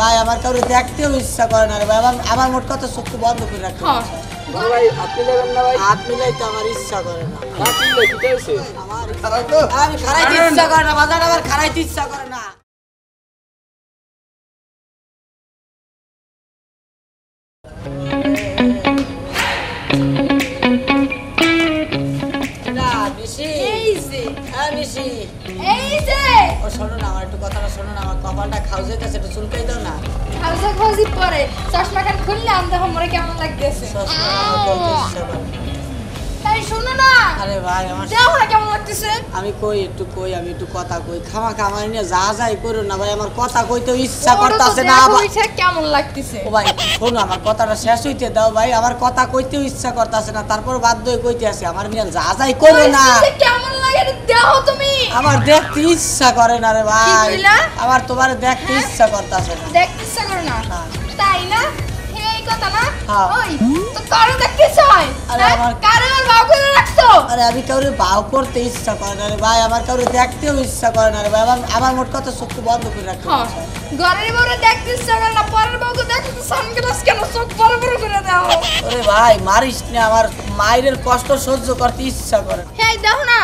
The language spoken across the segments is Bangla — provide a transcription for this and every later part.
ভাই আমার কাউরে দেখতেও ইচ্ছা করে না রে ভাই, আমার মোট কথা চোখ বন্ধ করে রাখতে ভাই আপনি নেবেন না ভাই? হাত মিলাইতে আমার ইচ্ছা করে না। আমি খারাইতে ইচ্ছা করে না বাজার, আমার খারাইতে ইচ্ছা করে না। শোনো না আমার একটু কথাটা শোনো না, আমার কপালটা খাও যেতেছে, একটু চুলকাই দাও না। খাওয়া খাওয়াজি পরে চশমা কান খুললে আমি দেখো মরে কেমন লাগতেছে। তাই শোনো না। আরে ভাই আমার দেখো না কেমন লাগতেছে। আমি আমি একটু কথা কই, খামা খামা নিয়ে যা যাই করো না ভাই, আমার কথা কইতে ইচ্ছা করতেছে না ভাই। কেমন লাগতেছে ও ভাই শোনো আমার কথাটা শেষ হইতে দাও ভাই, আমার কথা কইতেও ইচ্ছা করতেছে না, তারপর বাধ্য হয়ে কইতে আসি আমার নিয়ে যা যাই করো না। কেমন লাগে দেখো তুমি। আমার দেখতে ইচ্ছা করে না রে ভাই, আমার তোমারে দেখতে ইচ্ছা করতেছে না। দেখতে ইচ্ছা করে না তাই না? এই কথা না। ওই তো কারো দেখতে চাই। আরে আমার কারো বাউ করে রাখছো। আরে আমি কাউরে বাউ করতে ইচ্ছা করে না রে ভাই, আমার কাউরে দেখতেও ইচ্ছা করে না রে ভাই, আমার মোট কথা চোখ বন্ধ করে রাখতে। ঘরের বউরে দেখতে ইচ্ছা করে না, পরের বউকে দেখতে সানগ্লাস কেন চোখ বড় বড় করে দাও। ওরে ভাই মারিস না, আমার মায়ের কষ্ট সহ্য করতে ইচ্ছা করে। হ্যাঁ দেখো না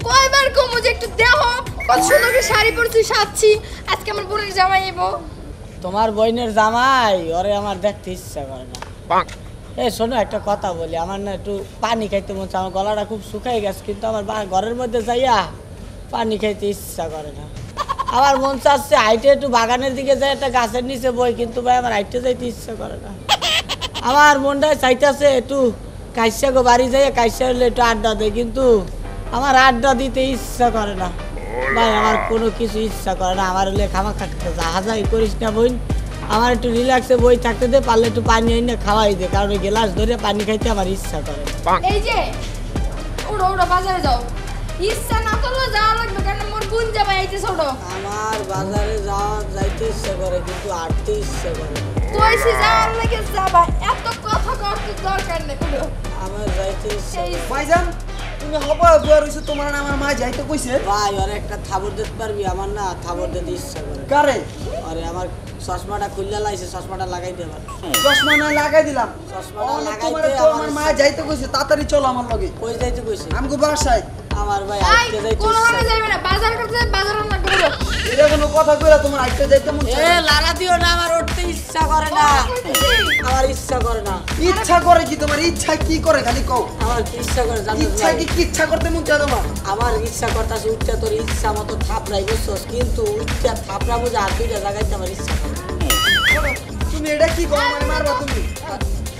কয়বার কমু যে একটু দেখো কত সুন্দর করে শাড়ি পরছি সাজছি, আজকে আমার বোনের জামাই এবো। তোমার বোনের জামাই ওরে আমার দেখতে ইচ্ছা করে না। শোনো একটা কথা বলি, আমার না একটু পানি খাইতে মন চায়, আমার গলাটা খুব শুকাই গেছে, কিন্তু আমার ঘরের মধ্যে যাইয়া পানি খাইতে ইচ্ছা করে না। আমার মন চাচ্ছে হাইটে একটু বাগানের দিকে যাই, একটা গাছের নিচে বই, কিন্তু ভাই আমার হাইটে যাইতে ইচ্ছা করে না। আমার মনটা চাইতেছে একটু কাইসা গো বাড়ি যাই, কাইসা হলে একটু আড্ডা দেয়, কিন্তু আমার আড্ডা দিতে ইচ্ছা করে না ভাই, আমার কোনো কিছু ইচ্ছা করে না। আমার হলে খামা খাতে যাহাই করিস না বোন, আমার একটু রিল্যাক্সে বই থাকতে দে, পারলে একটু পানি এনে খাওয়াই দে, কারণ ওই গ্লাস ধরে পানি খাইতে আমার ইচ্ছা করে। এই যে ওড়ো ওড়ো বাজারে যাও, ইচ্ছা না করলে যাওয়া লাগবে, কারণ মোর বোন যাবে আইতেছে। ওড়ো আমার বাজারে যাইতে ইচ্ছা করে, কিন্তু আটতে ইচ্ছা করে। কইছি যাওয়ার লাগে যাবা, এত কথা করতে দরকার নেই। ওড়ো আমার যাইতে ইচ্ছা করে। ভাইজান তুমি হবা বুয়া রইছো, তোমার না আমার মা যাইতে কইছে। ভাই ওরে একটা থাবর দিতে পারবি? আমার না থাবর দিতে ইচ্ছা করে। কারে? আরে আমার চশমাটা খুললে লাইছে, চশমাটা লাগাই দে। আমার চশমা না লাগাই দিলাম, চশমাটা তোমার লাগাইতে আমার মা যাইতে কইছে, তাড়াতাড়ি চলো আমার লগে। কই যাইতে কইছে? আমগো বাসায়। আমার ভাই আইতে যাইতে কোন ইচ্ছা ভাবে যাইবে না, বাজার করতে বাজার না করো। এটা কোনো কথা কইরা তোমার আইতে যাইতে মন চায়? লাগা দিও না, আমার উঠতে ইচ্ছা করে না। আমার ইচ্ছা করে না। ইচ্ছা করে কি তোমার? ইচ্ছা কি করে খালি কও। আমার কি ইচ্ছা করে জানো? ইচ্ছা কি ইচ্ছা করতে মন চায় তোমার? আমার ইচ্ছা করতেছে উচ্চা, তোর ইচ্ছা মতো থাপড়াই বুঝছস, কিন্তু উচ্চা থাপড়া বুঝে আর দুইটা জায়গাতে আমার ইচ্ছা করে। তুমি এটা কি কও? মানে মারবা তুমি?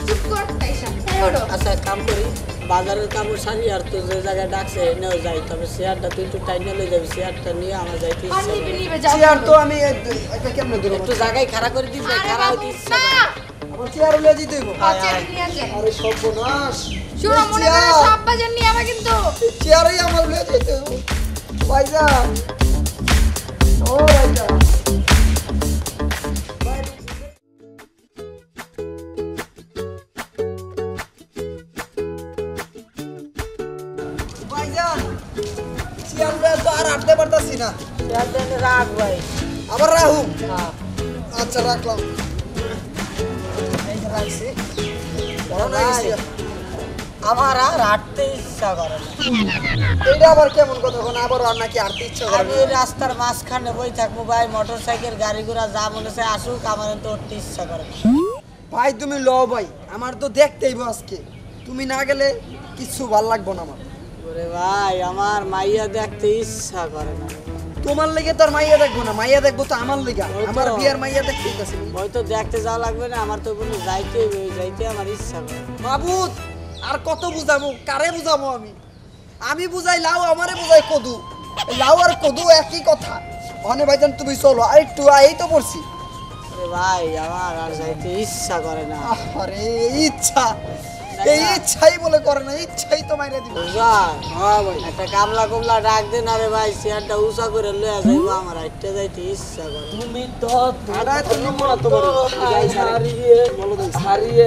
চুপ কর তাইসা। ওড়ো আচ্ছা কাম করি, বাজারের কাপড় সারি আর তো যে জায়গায় ডাকছে এনেও যাই, তবে চেয়ারটা তুই একটু টাইনে লয়ে যাবি, চেয়ারটা নিয়ে আমার যাইতে ইচ্ছা পানি করে। নিবে যাও। চেয়ার তো আমি এটা কেমনে ধরব? একটু জায়গায় খাড়া করে দিস, খাড়া হইতে ইচ্ছা করে। আমার চেয়ার লয়ে যেতে হইব। বাজার নিয়ে যাই। আরে সর্বনাশ, শুনো মনে করে সব বাজার নিয়ে আবা কিন্তু। চেয়ারই আমার লয়ে যেতে হইব। ভাইজান, ও ভাইজান, ভাইজান চেয়ার লয়ে তো আর আটতে পারতাছি না। চেয়ারটা এনে রাখ ভাই। আবার রাহুম? হ্যাঁ আচ্ছা রাখলাম। এই যে রাখছি। আমার আর হাঁটতে ইচ্ছা করে না। এটা আবার কেমন কথা? কোন আবার আর নাকি হাঁটতে ইচ্ছা করে আমি না? রাস্তার মাঝখানে বই থাকবো ভাই, মোটরসাইকেল গাড়ি ঘোড়া যা মনে চায় আসুক, আমার তো উঠতে ইচ্ছা করে না। ভাই তুমি লও ভাই, আমার তো দেখতেইব আজকে, তুমি না গেলে কিছু ভাল লাগবো না আমার। ওরে ভাই আমার মাইয়া দেখতে ইচ্ছা করে না। তোমার লেগে তো আর মাইয়া দেখবো না, মাইয়া দেখবো তো আমার লেগে। আমার বিয়ার মাইয়া দেখতেই আছে। হয়তো দেখতে যাওয়া লাগবে না, আমার তো কোনো যাইতে আমার ইচ্ছা করে। মাবুদ আর কত বুঝাবো? কারে বুঝাবো আমি? আমি বুঝাই লাউ, আমারে বুঝাই কদু। লাউ আর কদু একই কথা। অনে ভাইজান তুমি চলো, আর একটু এই তো পড়ছি। আরে ভাই আমার আর যাইতে ইচ্ছা করে না। আরে ইচ্ছা, এই ইচ্ছাই বলে করে না, ইচ্ছাই তো মাইরা দিব। হ্যাঁ ভাই একটা কামলা কুমলা ডাক দে না রে ভাই, চেয়ারটা উঁচা করে লয়ে যাইবো, আমার হাইটে যাইতে ইচ্ছা করে। তুমি তো আড়াই তো নিব না তোমার।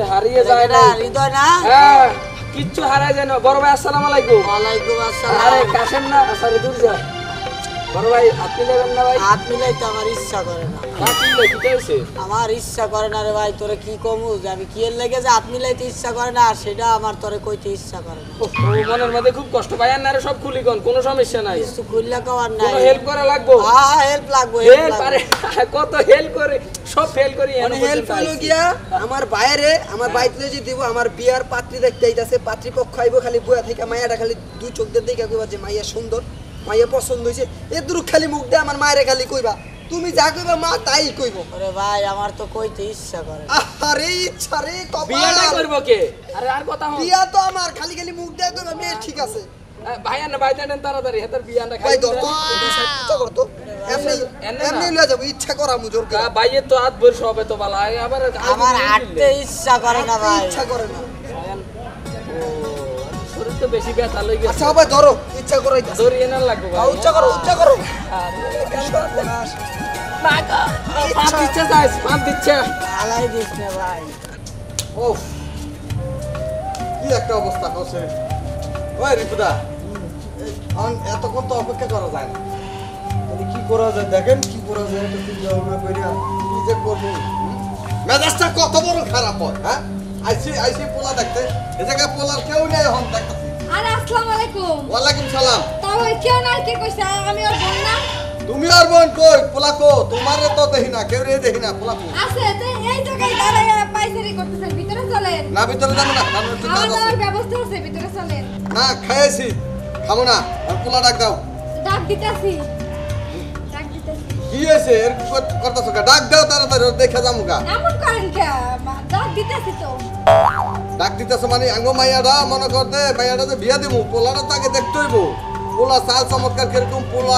হারিয়ে যায় না হৃদয় না? হ্যাঁ কিচ্ছু হারায় যায় না। বড় ভাই আসসালামু আলাইকুম। ওয়ালাইকুম আসসালাম। আরে কাশেম না, সরি দূর যা। বড় ভাই আপনি নেবেন না ভাই? হাত মিলাইতে আমার ইচ্ছা করে না। হাত মিলাই কি হইছে? আমার ইচ্ছা করে না রে ভাই, তোরে কি কমু যে আমি কি এর লেগে যে হাত মিলাইতে ইচ্ছা করে না সেটা আমার তোরে কইতে ইচ্ছা করে না। ও মনের মধ্যে খুব কষ্ট ভাই, আর না রে সব খুলি কোন কোনো সমস্যা নাই। কিছু খুললে কওয়ার নাই। কোনো হেল্প করা লাগবো? হ্যাঁ হেল্প লাগবে, হেল্প আরে কত হেল্প করে, সব ফেল করি মানে হেল্প হলো গিয়া আমার বাইরে আমার বাইরে যে দিব আমার বিয়ার পাত্রী দেখতে আইতাছে, পাত্রী পক্ষ আইবো খালি বয়া থেকে মাইয়াটা খালি দুই চোখ দিয়ে দেখে কইবা যে মাইয়া সুন্দর, মাইয়া পছন্দ হইছে, এদুর খালি মুখ দিয়ে আমার মায়েরে খালি কইবা, তুমি যা কইবা মা তাই কইবো। আরে ভাই আমার তো কইতে ইচ্ছা করে না। আরে ইচ্ছা রে বিয়াটা কপাল, করব কে? আরে আর কথা হল বিয়া তো আমার খালি খালি মুখ দিয়ে কইবা মেয়ে ঠিক আছে। ভাই আর না ভাই দেন তাড়াতাড়ি হেতার বিয়াটা খাই ভাই ধর তো ইচ্ছা কর তো এমনি এমনি লয়ে যাব ইচ্ছা করা মুজোর করে। ভাইয়ের তো হাত ভরে সবে তো ভালো আবার আমার হাঁটতে ইচ্ছা করে না ভাই। ইচ্ছা করে না। শরীর তো বেশি ব্যথা লই গেছে। আচ্ছা ভাই ধরো ইচ্ছা করো ইচ্ছা দড়িয়ে না লাগবে ভাই। উচ্চা করো উচ্চা করো। পাঁচ দিচ্ছে যাই, পাঁচ দিচ্ছে। আলাই দিস না ভাই। ও কি একটা অবস্থা হচ্ছে ওই রিপুদা, এতক্ষণ তো অপেক্ষা করা যায় না, তাহলে কি করা যায় দেখেন, কি করা যায় একটু চিন্তা ভাবনা কইরা কি যে করবো। মেজাজটা কত বড় খারাপ হয়, হ্যাঁ আইসি পোলা দেখতে, এ জায়গায় পোলার কেউ নেই হন দেখতেছি। আরে আসসালামু আলাইকুম। ওয়ালাইকুম সালাম। তাও কেউ না কে কইছে আমি ওর বোন না? তুমি আর বোন কই, পোলা কো তোমারে তো দেখি না, কেউ রে দেখি না, পোলা কো আছে তো এই জায়গায় দাঁড়ায় পাইচারি করতেছেন, ভিতরে চলেন। না ভিতরে যাবো না, কারণ একটু কাজ খাওয়া আছে। দাওয়ার ব্যবস্থা আছে, ভিতরে চলেন। না খাইছি, খাবো না, আর পোলা ডাক দাও। ডাক দিতাছি, ডাক দিতাছি। কি হয়েছে এর করতেছো কা? ডাক দাও তাড়াতাড়ি, ওর দেখে যাবো গা। এমন করেন কে? ডাক দিতাছি তো। ডাক দিতেছো মানে আঙ্গো মাইয়াটা মনে করতে মাইয়াটা যে বিয়া দিমু, পোলাটা তাকে দেখতে হইব। পোলা চাল চমৎকার কিরকম, পোলা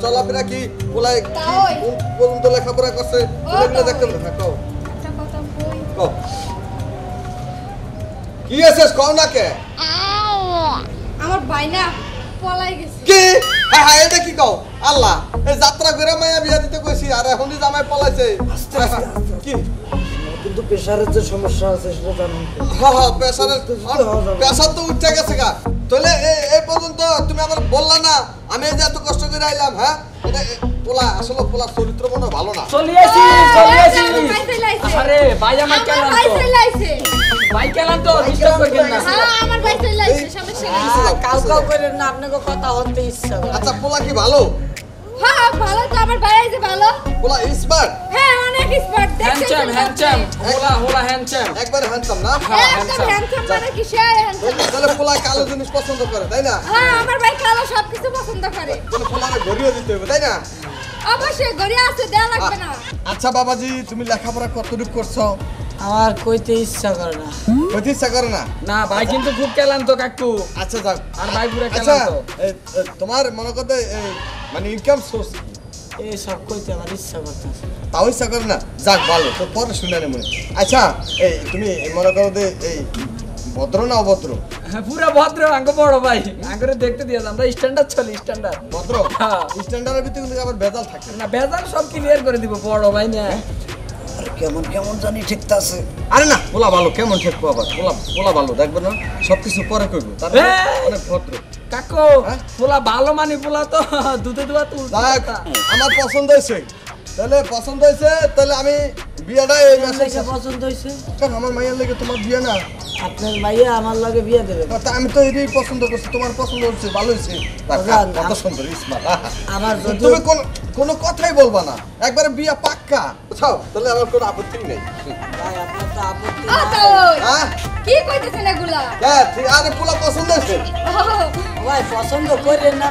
চলাফেরা কি, পোলায় কি তাই। কোন পর্যন্ত লেখাপড়া করছে, এগুলো দেখতে হবে। হ্যাঁ কও একটা কথা কই। কও কি আছে কও না কে? আমার বাইনা পলাই গেছে। কি হ্যাঁ হ্যাঁ এটা কি কও? আল্লাহ এই যাত্রা করে মাইয়া বিয়া দিতে কইছি আর এখনই জামাই পলাইছে। কি কিন্তু প্রেসারের যে সমস্যা আছে সেটা জানেন। হ্যাঁ হ্যাঁ প্রেসার তো উঠে গেছে গা। তাহলে এই পর্যন্ত তুমি আমার বললা না, আমি এই যে এত কষ্ট করে আইলাম। হ্যাঁ এটা পোলা আসলে পোলার চরিত্র মনে হয় ভালো না। চলিয়েছি চলিয়েছি। পাইছে লাইছে। আরে ভাই আমার কেলান তো, পাইছে লাইছে। ভাই কেলান তো ডিস্টার্ব করবেন না। হ্যাঁ আমার পাইছে লাইছে, সমস্যা নাই। কাউ কাউ করেন না, আপনাকে কথা হতে ইচ্ছা করে। আচ্ছা পোলা কি ভালো? হ্যাঁ ভালো তো, আমার ভাই আছে ভালো। পোলা স্মার্ট, হ্যাঁ অনেক স্মার্ট। হ্যান্ডসাম হ্যান্ডসাম হোলা হোলা হ্যান্ডসাম। একবার হ্যান্ডসাম না? একদম হ্যান্ডসাম মানে কি সে হ্যান্ডসাম। তাহলে পোলা কালো জিনিস পছন্দ করে তাই না? হ্যাঁ আমার ভাই কালো সবকিছু পছন্দ করে। তাহলে পোলারে ঘড়িও দিতে হবে তাই না? অবশ্যই গড়িয়া আছে, দেয়া লাগবে না। আচ্ছা বাবাজি তুমি লেখাপড়া কতটুকু করছো? আমার কইতে ইচ্ছা করে না। কইতে ইচ্ছা করে না? না ভাই কিন্তু খুব কেলান তো কাকু। আচ্ছা যাক, আর ভাই পুরো আচ্ছা কেলান তো। তোমার মনে করতে মানে ইনকাম সোর্স এই সব কইতে আমার ইচ্ছা করতেছে। তাও ইচ্ছা করে না? যাক ভালো, তো পরে শুনে নেব। আচ্ছা এই তুমি মনে করো যে এই ভদ্র না অভদ্র? হ্যাঁ পুরো ভদ্র আঙ্গ বড় ভাই, আঙ্গরে দেখতে দিয়ে আমরা স্ট্যান্ডার্ড চলি স্ট্যান্ডার্ড। ভদ্র হ্যাঁ। স্ট্যান্ডার্ডের ভিতরে কিন্তু আবার ভেজাল থাকে। না বেজাল সব ক্লিয়ার করে দিব বড় ভাই না। কেমন কেমন জানি ঠিকতা আছে। আরে না পোলা ভালো, কেমন ঠেকবো আবার? পোলা ভালো দেখবে না, সবকিছু পরে কইবো, তার মানে অনেক ভদ্র। কাকু পোলা ভালো মানে পোলা তো দুধে দুয়া তো যাক আমার পছন্দ হয়েছে, তাহলে পছন্দ হয়েছে তাহলে আমি বিয়েটা এই মাসে আপনাকে পছন্দ হয়েছে? আমার মাইয়ার লেগে তোমার বিয়ে না, আপনার মাইয়া আমার লগে বিয়ে দেবে। তা আমি তো এটাই পছন্দ করছি, তোমার পছন্দ হচ্ছে ভালো হয়েছে। জান, কত সুন্দর স্মার্ট। আমার যদি তুমি কোনো কথাই বলবা না, একবারে বিয়ে পাক্কা বুঝাও, তাহলে আমার কোনো আপত্তি নেই। ভাই আপনার তো আপত্তি ও নাই। তো হ্যাঁ কি কইতেছেন এগুলা? হ্যাঁ ঠিক, আরে পোলা পছন্দ হয়েছে, ভাই পছন্দ করেন না।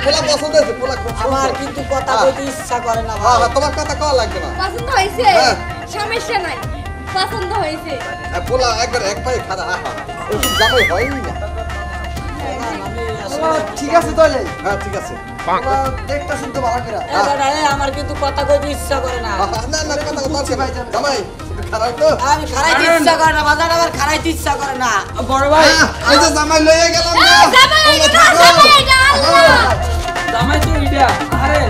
পোলা পছন্দ হয়েছে, পোলা খুব সুন্দর। আমার কিন্তু কথা হ্যাঁ। কইতে ইচ্ছা করে না হ্যাঁ ভাই। হ্যাঁ, তোমার কথা কওয়া লাগবে না। পছন্দ হয়েছে? হ্যাঁ। সমস্যা নাই, পছন্দ হয়েছে। পোলা একবার এক পায়ে খাদা, আহা ওইসব জামাই হয়ই না। আমি আসলে ঠিক আছে তাহলে হ্যাঁ ঠিক আছে। দেখতে শুনতে ভালো করে। আমার কিন্তু কথা কইতে ইচ্ছা করে না। না না কথা বলছি ভাই, জামাই একটু খারাপ তো। আমি খারাইতে ইচ্ছা করে না, বাজার আমার খারাইতে ইচ্ছা করে না। বড় ভাই এই যে জামাই লইয়া গেলাম না। জামাই এটা, জামাই এটা, আল্লাহ। জামাই তো ইডা আরে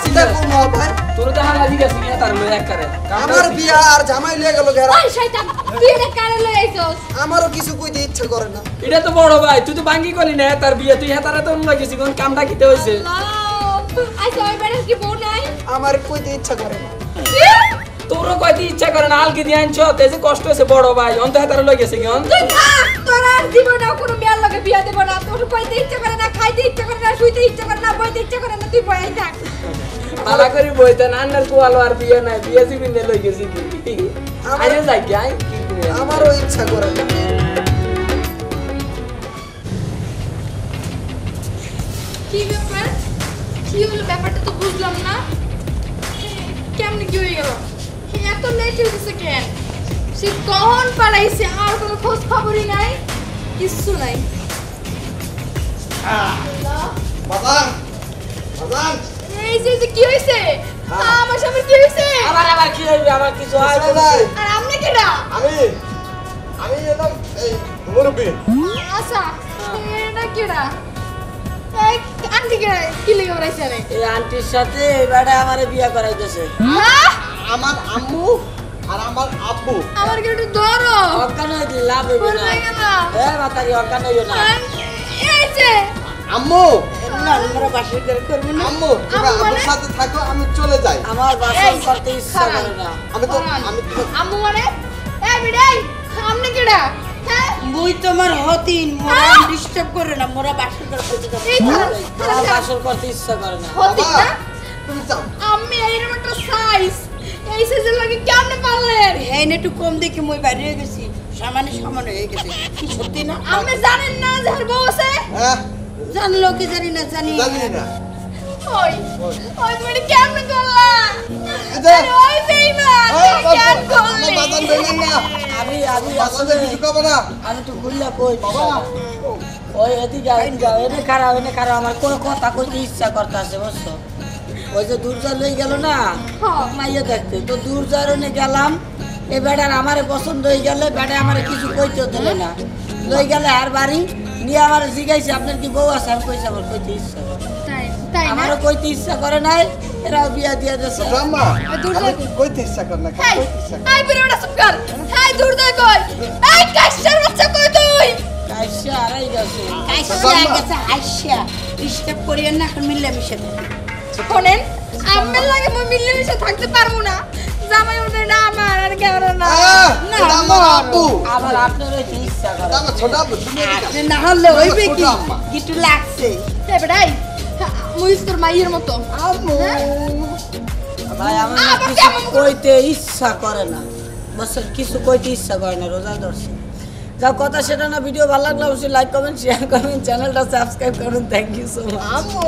চিন্তা করবো না ভাই, তোর তো হালা দিকে সিনিয়া তার লই এক করে আমার বিয়া আর জামাই লয়ে গেল ঘেরা, ওই শয়তান, তুই এটা কারে লই আইছস? আমারও কিছু কইতে ইচ্ছা করে না। এটা তো বড় ভাই, তুই তো বাঙ্গি করলি না তার বিয়ে, তুই হেতারে তো লাগিয়েছি কোন কামটা কিতে হইছে। আল্লাহ, আচ্ছা ওই বেড়ার কি বউ নাই? আমার কইতে ইচ্ছা করে না। তোরও কইতে ইচ্ছা করে না আলকি দিয়ে আনছো তে যে কষ্ট হয়েছে বড় ভাই অন্ত হাতারে লই গেছে কেন তুই থাক, তোর আর জীবনেও কোনো মেয়ের লগে বিয়া দেব না। তোর কইতে ইচ্ছা করে না, খাইতে ইচ্ছা করে না, শুইতে ইচ্ছা করে না, বইতে ইচ্ছা করে না, তুই বয়াই থাক। আলা করি বইতে না আন্নার কোয়ালো আর বিয়ে নাই বিয়ে জিবিনে লই গেছে কি আরে যাই গাই কি করে আমারও ইচ্ছা করে না। কি ব্যাপার? কি হলো ব্যাপারটা তো বুঝলাম না। কেমনে কি হয়ে গেল? এত লেট হয়ে গেছে কেন? সে কখন পালাইছে আর কোনো খোঁজ খবরই নাই, কিচ্ছু নাই। বাজান বাজান এই যে কি হইছে? আমার সামনে কি হইছে? আবার কি হইবে? আমার কিছু হয় কিছু নাই। আর আপনি কেডা? আমি এলাম এই মুরব্বি। আচ্ছা, এটা কেডা? এই আন্টি কেডা? কি লেগে বলাইছে রে? এই আন্টির সাথে এবারে আমারে বিয়া করাইতেছে। হ্যাঁ? আমার আম্মু আর আমার আব্বু। আমার কি একটু ধরো? অজ্ঞান হয়ে দিলে লাভ হইবে না। বলবে না। মাতারি অজ্ঞান হইও না। এই যে আম্মু না আমরা বাসর করে করবো না। আম্মু তুমি আম্মু আমার মানে? সাথে থাকো আমি চলে যাই। আমার বাসর করতে ইচ্ছা করে না। আমি তো আম্মু মানে? এই বিড়াই, আপনি কেডা? হ্যাঁ? মুই তোমার হতিন মোরা ডিস্টার্ব করে না মোরা বাসর করতে যাব এই ধর, আমার বাসর করতে ইচ্ছা করে না। হতি বাবা না? তুমি যাও। আমি এইরকম একটা সাইজ, এই সাইজের লাগে কেমনে পারলেন? এই না একটু কম দেখি মুই বাইরে হয়ে গেছি সামান্য হয়ে গেছে কি সত্যি না আপনি জানেন না যে আর বউ আছে? হ্যাঁ জানলো কি জানি না জানি জানি না। ওই মানে কেমনে করলা? এই যে। আরে ওই বেঈমান, এই তুই কেন বাবা, আমার করলি? বাজান বেলেন না। আমি বাজান আসলে কিছু কবে না। আমি তো ঘুরলে কই বাবা ওই এদিকে এনে খারাপ আমার কোনো কথা কইতে ইচ্ছা করতেছে বুঝছো। ওই যে দূরজার লই গেল না হ্যাঁ। মাইয়া দেখতে তো দূরজার ওনে গেলাম এই বেটার আমারে পছন্দ হয়ে গেলে বেটা আমারে কিছু কইতেও দিলে না লই গেলে আর বাড়ি নিয়ে আমার জিজ্ঞাসা আপনার কি বউ আছে আমি কইছি আমার কইতে ইচ্ছা করে তাই না? আমারও কইতে ইচ্ছা করে নাই এরাও বিয়া দিয়ে দিয়েছে আম্মা দূর আমি যাই। কি কইতে ইচ্ছা কর না হাই, কইতে ইচ্ছা কর। হাই বেরোটা চুপ কর। হাই দূর দে কই? এই কাশার বাচ্চা কই তুই? কাইসা আড়াই গেছে আইসা গেছে আইসা ডিস্টার্ব করিয়েন না এখন মিললে মিশে শোনেন, আমার লাগে মই মিলেমিশে থাকতে পারবো না। জামাই ওঠে না আমার আর কেউ না। আহ, এটা আমার আব্বু। আবার আপনার হইতে ইচ্ছা করে এটা আমার ছোট আব্বু। তুমি এদিকে আপনি না হলে হইবে ছোট কি আম্মা। একটু লাগছে এই বেটাই, মুইস তোর মাইয়ের মতো। আম্মু ভাই আমার না আবার কিছু কেমন করে? কইতে ইচ্ছা করে না বছর কিছু কইতে ইচ্ছা করে না রোজা ধরছে যাও কথা সেটা না ভিডিও ভালো লাগলে অবশ্যই লাইক কমেন্ট শেয়ার করবেন চ্যানেলটা সাবস্ক্রাইব করুন থ্যাংক ইউ সো মাচ আম্মু